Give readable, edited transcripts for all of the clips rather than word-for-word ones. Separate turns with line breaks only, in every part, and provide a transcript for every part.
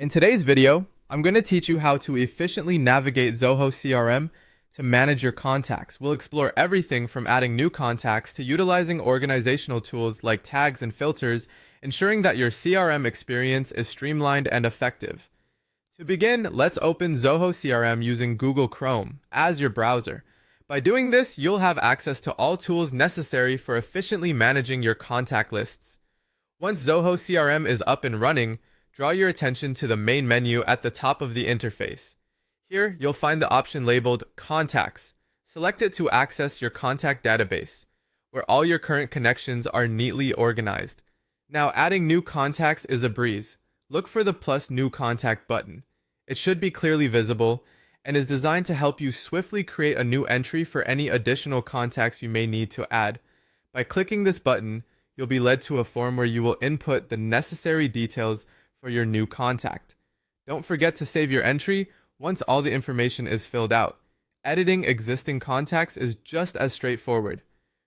In today's video, I'm going to teach you how to efficiently navigate Zoho CRM to manage your contacts. We'll explore everything from adding new contacts to utilizing organizational tools like tags and filters, ensuring that your CRM experience is streamlined and effective. To begin, let's open Zoho CRM using Google Chrome as your browser. By doing this, you'll have access to all tools necessary for efficiently managing your contact lists. Once Zoho CRM is up and running, draw your attention to the main menu at the top of the interface. Here, you'll find the option labeled Contacts. Select it to access your contact database, where all your current connections are neatly organized. Now, adding new contacts is a breeze. Look for the plus New Contact button. It should be clearly visible and is designed to help you swiftly create a new entry for any additional contacts you may need to add. By clicking this button, you'll be led to a form where you will input the necessary details for your new contact. Don't forget to save your entry once all the information is filled out. Editing existing contacts is just as straightforward.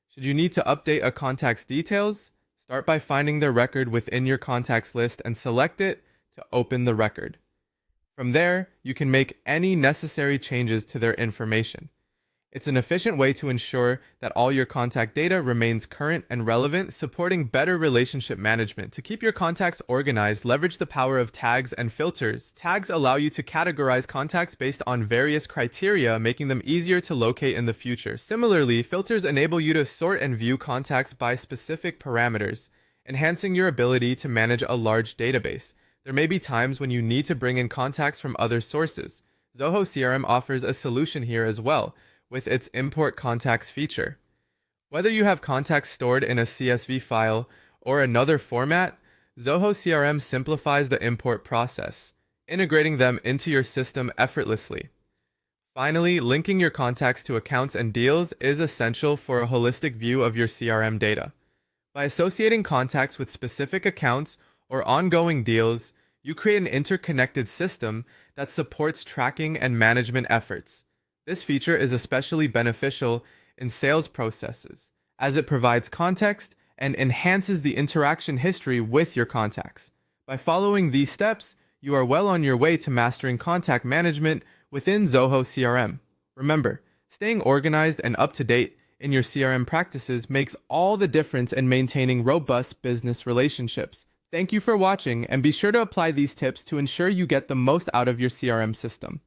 Should you need to update a contact's details, start by finding their record within your contacts list and select it to open the record. From there, you can make any necessary changes to their information. It's an efficient way to ensure that all your contact data remains current and relevant, supporting better relationship management. To keep your contacts organized, leverage the power of tags and filters. Tags allow you to categorize contacts based on various criteria, making them easier to locate in the future. Similarly, filters enable you to sort and view contacts by specific parameters, enhancing your ability to manage a large database. There may be times when you need to bring in contacts from other sources. Zoho CRM offers a solution here as well, with its Import Contacts feature. Whether you have contacts stored in a CSV file or another format, Zoho CRM simplifies the import process, integrating them into your system effortlessly. Finally, linking your contacts to accounts and deals is essential for a holistic view of your CRM data. By associating contacts with specific accounts or ongoing deals, you create an interconnected system that supports tracking and management efforts. This feature is especially beneficial in sales processes, as it provides context and enhances the interaction history with your contacts. By following these steps, you are well on your way to mastering contact management within Zoho CRM. Remember, staying organized and up to date in your CRM practices makes all the difference in maintaining robust business relationships. Thank you for watching, and be sure to apply these tips to ensure you get the most out of your CRM system.